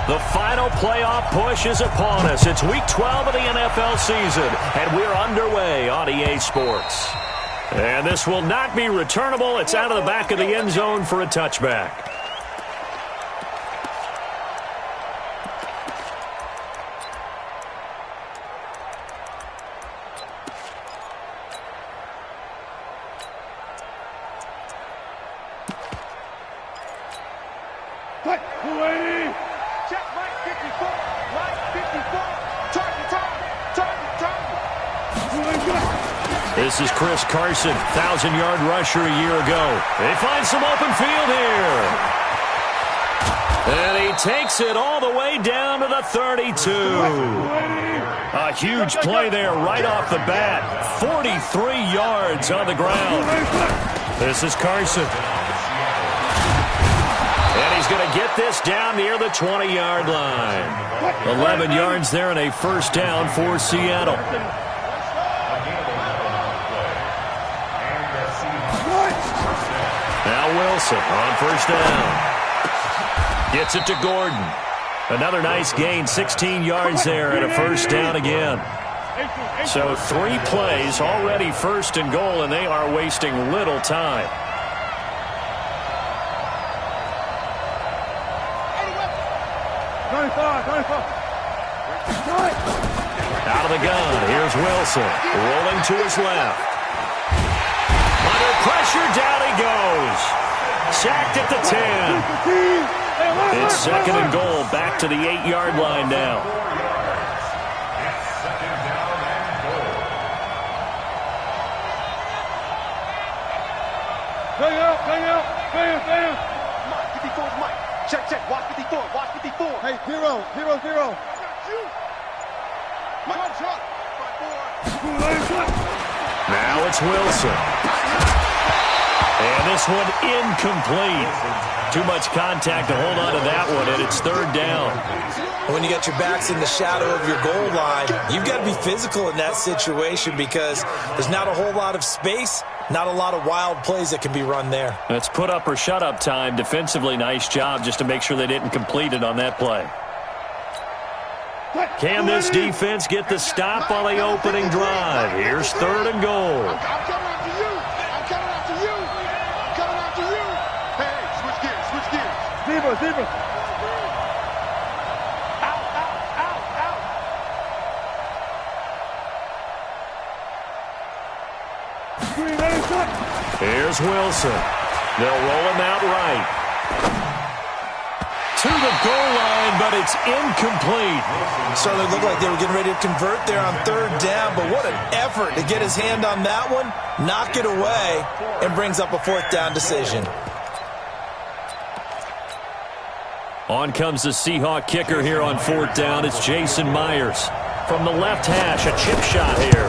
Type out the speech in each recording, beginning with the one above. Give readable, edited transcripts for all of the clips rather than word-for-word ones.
The final playoff push is upon us. It's Week 12 of the NFL season, and we're underway on EA Sports. And this will not be returnable. It's out of the back of the end zone for a touchback. This is Chris Carson, 1,000-yard rusher a year ago. They find some open field here. And he takes it all the way down to the 32. A huge play there right off the bat. 43 yards on the ground. This is Carson. And he's going to get this down near the 20-yard line. 11 yards there and a first down for Seattle. Now Wilson on first down. Gets it to Gordon. Another nice gain, 16 yards there and a first down again. So 3 plays already first and goal, and they are wasting little time. Out of the gun, here's Wilson. Rolling to his left. Under pressure, down he goes. Sacked at the 10. It's second and goal, back to the 8-yard line now. Bang out. Mike, 54 is Mike. Check. Watch 54. Hey, 0. Now it's Wilson. And this one incomplete. Too much contact to hold on to that one, and it's third down. When you got your backs in the shadow of your goal line, you've got to be physical in that situation because there's not a whole lot of space, not a lot of wild plays that can be run there. That's put up or shut up time. Defensively, nice job just to make sure they didn't complete it on that play. Can this defense get the stop on the opening drive? Here's third and goal. I'm coming after you. Hey, switch gears. Zebra. Out. Here's Wilson. They'll roll him out right. To the goal line, but it's incomplete. Certainly looked like they were getting ready to convert there on third down, but what an effort to get his hand on that one, knock it away, and brings up a fourth down decision. On comes the Seahawk kicker here on fourth down. It's Jason Myers. From the left hash, a chip shot here.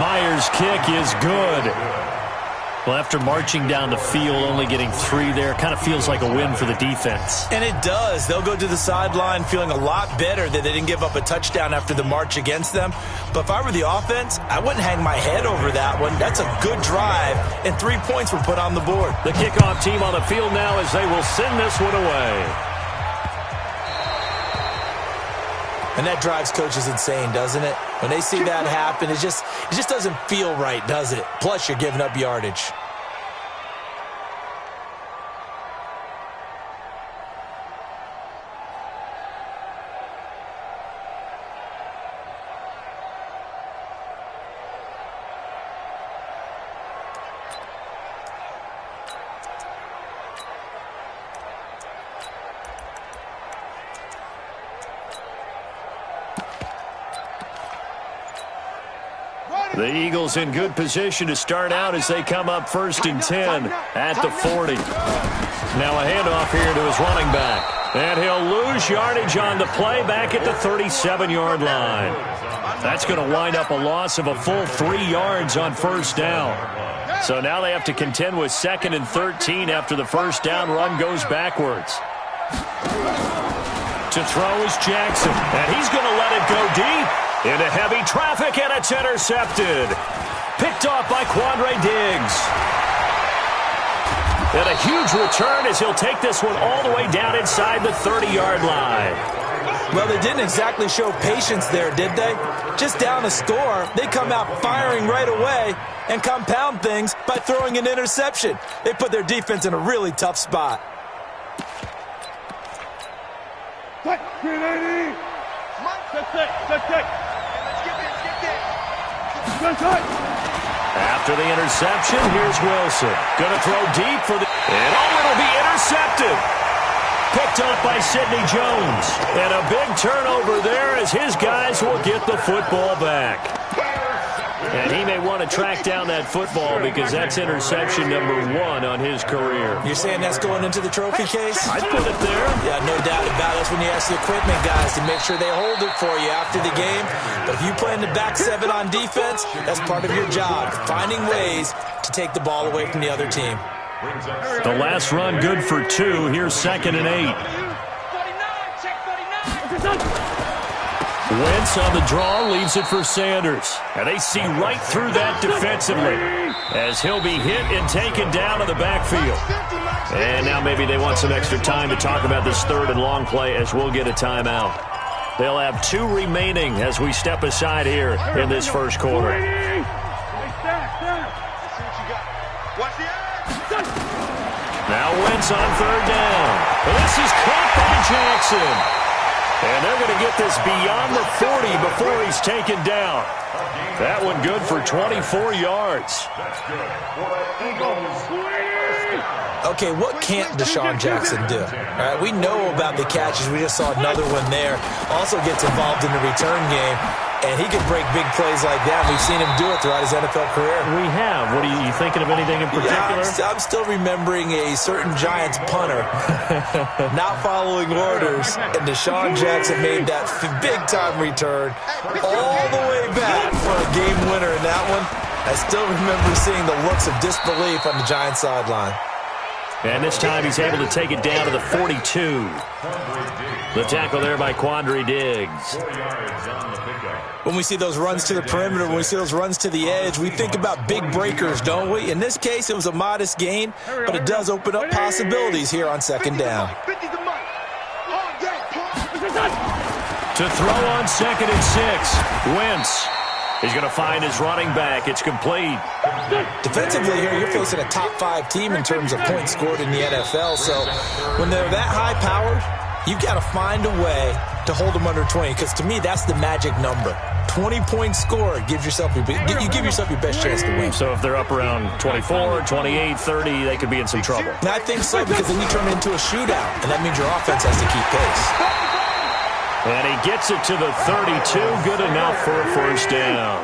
Myers' kick is good. Well, after marching down the field, only getting 3 there, kind of feels like a win for the defense. And it does. They'll go to the sideline feeling a lot better that they didn't give up a touchdown after the march against them. But if I were the offense, I wouldn't hang my head over that one. That's a good drive, and 3 points were put on the board. The kickoff team on the field now as they will send this one away. And that drives coaches insane, doesn't it? When they see that happen, it just doesn't feel right, does it? Plus, you're giving up yardage. The Eagles in good position to start out as they come up first and 10 at the 40. Now a handoff here to his running back. And he'll lose yardage on the play back at the 37-yard line. That's going to wind up a loss of a full 3 yards on first down. So now they have to contend with 2nd and 13 after the first down run goes backwards. To throw is Jackson, and he's going to let it go deep. Into heavy traffic, and it's intercepted. Picked off by Quandre Diggs. And a huge return as he'll take this one all the way down inside the 30-yard line. Well, they didn't exactly show patience there, did they? Just down a score, they come out firing right away and compound things by throwing an interception. They put their defense in a really tough spot. After the interception, here's Wilson. Going to throw deep for the... And it'll be intercepted. Picked up by Sidney Jones. And a big turnover there as his guys will get the football back. And he may want to track down that football because that's interception number 1 on his career. You're saying that's going into the trophy case? I'd put it there. Yeah, no doubt about it. That's when you ask the equipment guys to make sure they hold it for you after the game. But if you play in the back 7 on defense, that's part of your job, finding ways to take the ball away from the other team. The last run good for 2. Here's 2nd and 8. Wentz on the draw, leaves it for Sanders. And they see right through that defensively as he'll be hit and taken down in the backfield. And now maybe they want some extra time to talk about this 3rd and long play as we'll get a timeout. They'll have 2 remaining as we step aside here in this first quarter. Now Wentz on 3rd down. This is caught by Jackson. And they're going to get this beyond the 40 before he's taken down. That one good for 24 yards. Okay, what can't Deshaun Jackson do? All right, we know about the catches. We just saw another one there. Also gets involved in the return game, and he can break big plays like that. We've seen him do it throughout his NFL career. We have. What are you thinking of anything in particular? Yeah, I'm still remembering a certain Giants punter not following orders, and Deshaun Jackson made that big-time return all the way back for a game winner in that one. I still remember seeing the looks of disbelief on the Giants sideline. And this time he's able to take it down to the 42. The tackle there by Quandre Diggs. When we see those runs to the perimeter, when we see those runs to the edge, we think about big breakers, don't we? In this case, it was a modest gain, but it does open up possibilities here on 2nd down. To throw on 2nd and 6, Wentz. He's going to find his running back. It's complete. Defensively here, you're facing a top 5 team in terms of points scored in the NFL. So when they're that high-powered, you've got to find a way to hold them under 20. Because to me, that's the magic number. 20-point score gives yourself you give yourself your best chance to win. So if they're up around 24, 28, 30, they could be in some trouble. And I think so, because then you turn it into a shootout, and that means your offense has to keep pace. And he gets it to the 32, good enough for a first down.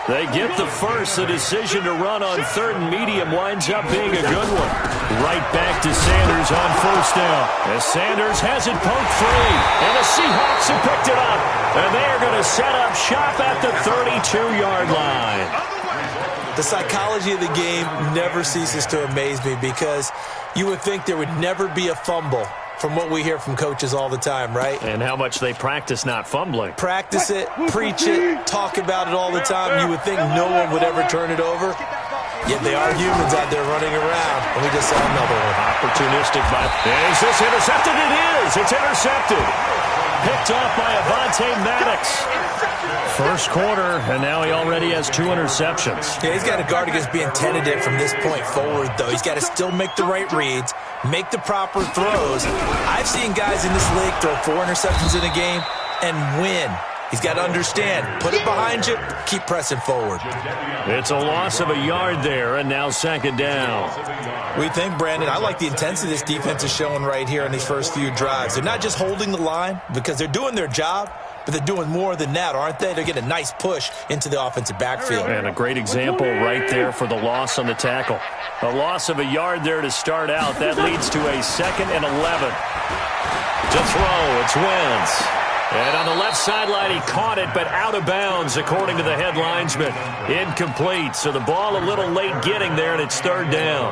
They get the first. The decision to run on 3rd and medium winds up being a good one. Right back to Sanders on first down. As Sanders has it poked free. And the Seahawks have picked it up. And they are going to set up shop at the 32-yard line. The psychology of the game never ceases to amaze me, because you would think there would never be a fumble from what we hear from coaches all the time, right? And how much they practice not fumbling. Practice it, preach it, talk about it all the time. You would think no one would ever turn it over. Yet they are humans out there running around, and we just saw another one. Opportunistic by... Is this intercepted? It is! It's intercepted. Picked off by Avonte Maddox. First quarter, and now he already has 2 interceptions. Yeah, he's got to guard against being tentative from this point forward, though. He's got to still make the right reads, make the proper throws. I've seen guys in this league throw 4 interceptions in a game and win. He's got to understand, put it behind you, keep pressing forward. It's a loss of a yard there, and now 2nd down. What do you think, Brandon? I like the intensity this defense is showing right here in these first few drives. They're not just holding the line because they're doing their job, but they're doing more than that, aren't they? They're getting a nice push into the offensive backfield. And a great example right there for the loss on the tackle. A loss of a yard there to start out. That leads to a 2nd and 11. To throw, it's Wentz. And on the left sideline, he caught it, but out of bounds, according to the head linesman. Incomplete, so the ball a little late getting there, and it's 3rd down.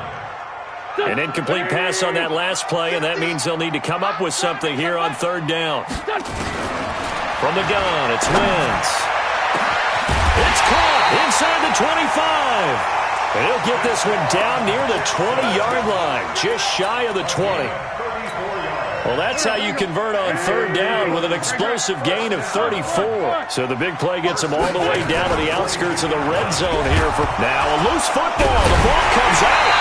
An incomplete pass on that last play, and that means they'll need to come up with something here on 3rd down. From the gun, it's Wentz. It's caught inside the 25. And he'll get this one down near the 20-yard line, just shy of the 20. Well, that's how you convert on third down with an explosive gain of 34. So the big play gets him all the way down to the outskirts of the red zone here. Now a loose football. The ball comes out.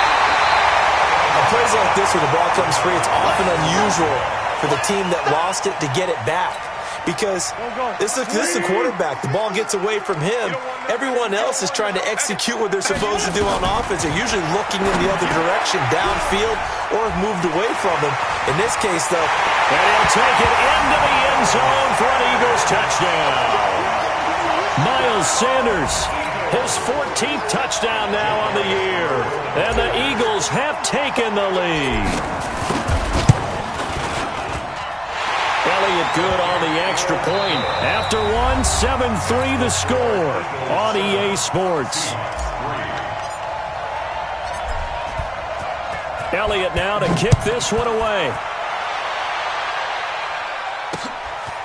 On plays like this where the ball comes free, it's often unusual for the team that lost it to get it back. Because this is the quarterback. The ball gets away from him. Everyone else is trying to execute what they're supposed to do on offense. They're usually looking in the other direction, downfield, or have moved away from him. In this case, though, and he'll take it into the end zone for an Eagles touchdown. Miles Sanders, his 14th touchdown now on the year. And the Eagles have taken the lead. Elliott good on the extra point. After one, 7-3 the score on EA Sports. Elliott now to kick this one away.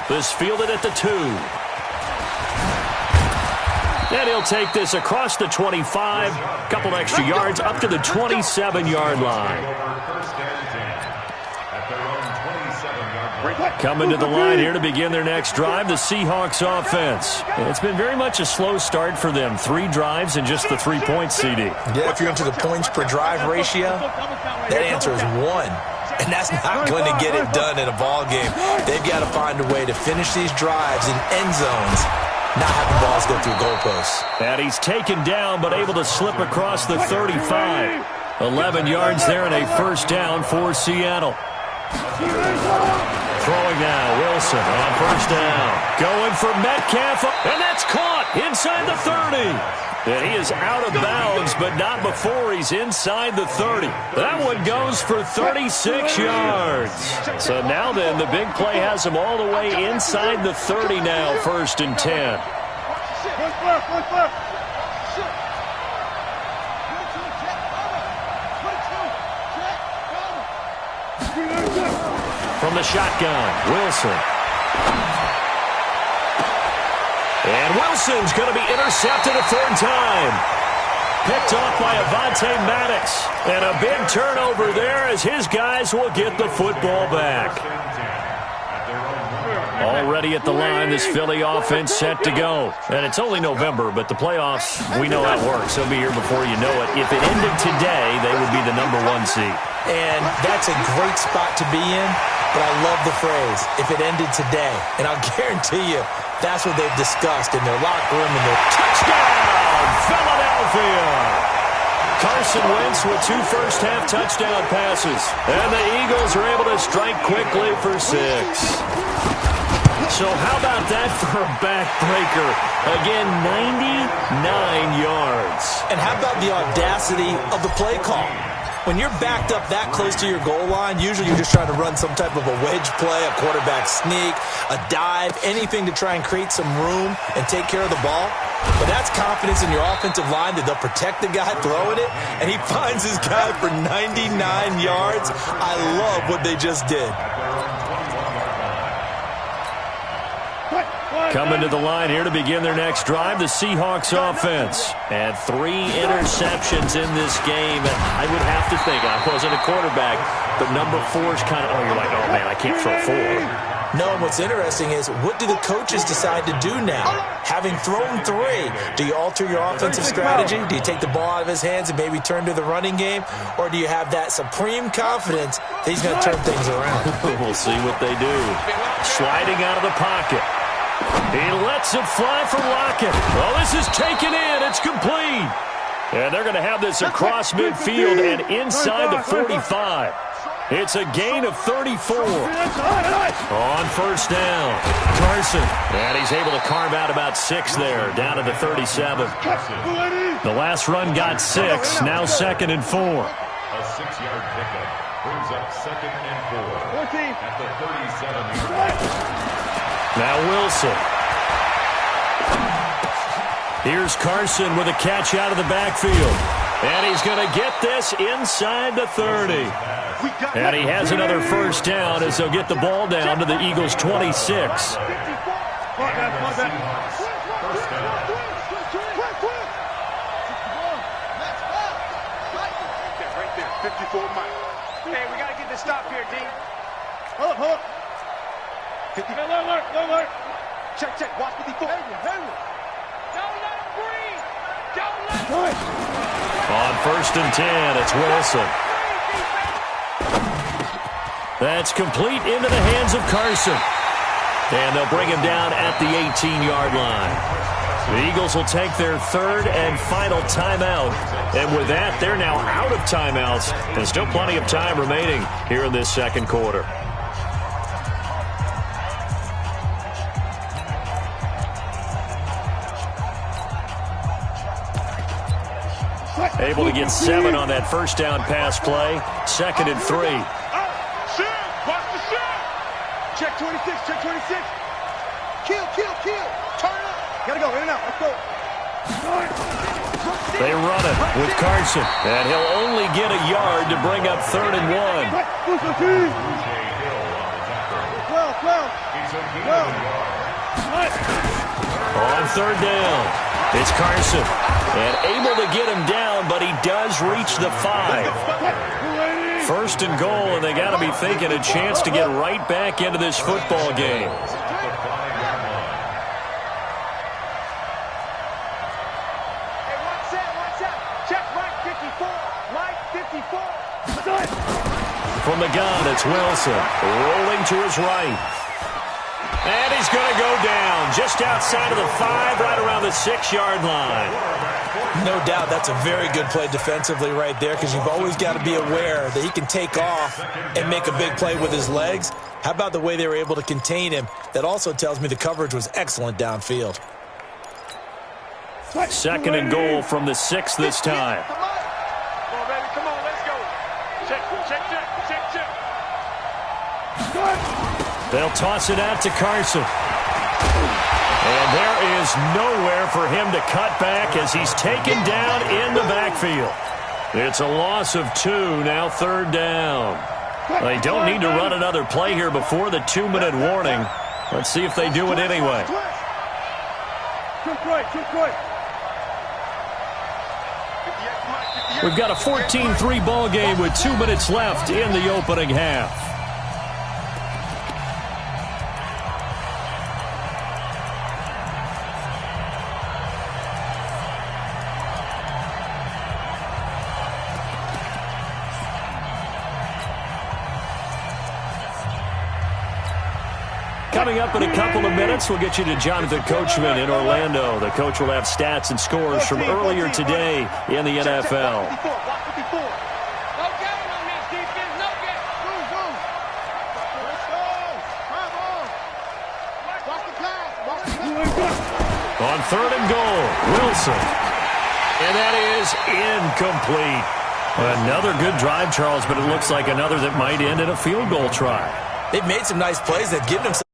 This fielded at the 2. And he'll take this across the 25. Couple extra yards up to the 27-yard line. Coming to the line here to begin their next drive, the Seahawks offense. It's been very much a slow start for them. 3 drives and just the 3 points, CD. Yeah, if you're into the points per drive ratio, that answer is 1. And that's not going to get it done in a ball game. They've got to find a way to finish these drives in end zones, not having balls go through goalposts. And he's taken down but able to slip across the 35. 11 yards there and a first down for Seattle. Throwing now, Wilson on first down. Going for Metcalf, and that's caught inside the 30. And he is out of bounds, but not before he's inside the 30. That one goes for 36 yards. So now then, the big play has him all the way inside the 30 now, 1st and 10. From the shotgun, Wilson. And Wilson's going to be intercepted a 3rd time. Picked off by Avonte Maddox. And a big turnover there as his guys will get the football back. Already at the line, this Philly offense set to go. And it's only November, but the playoffs, we know how it works. They'll be here before you know it. If it ended today, they would be the #1 seed. And that's a great spot to be in, but I love the phrase, if it ended today. And I'll guarantee you, that's what they've discussed in their locker room and their touchdown, Philadelphia! Carson Wentz with 2 first-half touchdown passes. And the Eagles are able to strike quickly for 6. So how about that for a backbreaker? Again, 99 yards. And how about the audacity of the play call? When you're backed up that close to your goal line, usually you're just trying to run some type of a wedge play, a quarterback sneak, a dive, anything to try and create some room and take care of the ball. But that's confidence in your offensive line that they'll protect the guy throwing it, and he finds his guy for 99 yards. I love what they just did. Coming to the line here to begin their next drive, the Seahawks offense. And 3 interceptions in this game. And I would have to think, I wasn't a quarterback, but number 4 is kind of, oh, you're like, oh, man, I can't throw 4. No, and what's interesting is, what do the coaches decide to do now? Having thrown 3, do you alter your offensive strategy? Do you take the ball out of his hands and maybe turn to the running game? Or do you have that supreme confidence that he's going to turn things around? We'll see what they do. Sliding out of the pocket. He lets it fly for Lockett. Well, this is taken in. It's complete. And they're going to have this across midfield and inside the 45. It's a gain of 34. On first down, Carson. And he's able to carve out about 6 there, down to the 37. The last run got 6, now 2nd and 4. A 6-yard pickup brings up 2nd and 4 at the 37-yard line. Now Wilson. Here's Carson with a catch out of the backfield. And he's going to get this inside the 30. And he has another first down as they'll get the ball down to the Eagles' 26. 54, Mike. Hey, we got to get this stop here, D. Hold up. 50. Alert. Check. Watch 54. Don't let him breathe. Don't let him. On 1st and 10, it's Wilson. That's complete into the hands of Carson. And they'll bring him down at the 18-yard line. The Eagles will take their 3rd and final timeout. And with that, they're now out of timeouts. And still plenty of time remaining here in this 2nd quarter. Able to get 7 on that 1st down pass play. 2nd and 3. Watch the shot. Check 26. Kill. Turn up. Gotta go, in and out. Let's go. They run it with Carson. And he'll only get a yard to bring up 3rd and 1. 12. On 3rd down, it's Carson. And able to get him down, but he does reach the 5. 1st and goal, and they got to be thinking a chance to get right back into this football game. From the gun, it's Wilson, rolling to his right. And he's going to go down just outside of the 5, right around the 6-yard line. No doubt that's a very good play defensively right there, because you've always got to be aware that he can take off and make a big play with his legs. How about the way they were able to contain him? That also tells me the coverage was excellent downfield. 2nd and goal from the 6 this time. Come on, baby. Come on, let's go. Check. They'll toss it out to Carson. And there is nowhere for him to cut back as he's taken down in the backfield. It's a loss of 2, now 3rd down. They don't need to run another play here before the 2-minute warning. Let's see if they do it anyway. We've got a 14-3 ball game with 2 minutes left in the opening half. Coming up in a couple of minutes, we'll get you to Jonathan Coachman in Orlando. The coach will have stats and scores from earlier today in the NFL. On 3rd and goal, Wilson. And that is incomplete. Another good drive, Charles, but it looks like another that might end in a field goal try. They've made some nice plays. They've given him some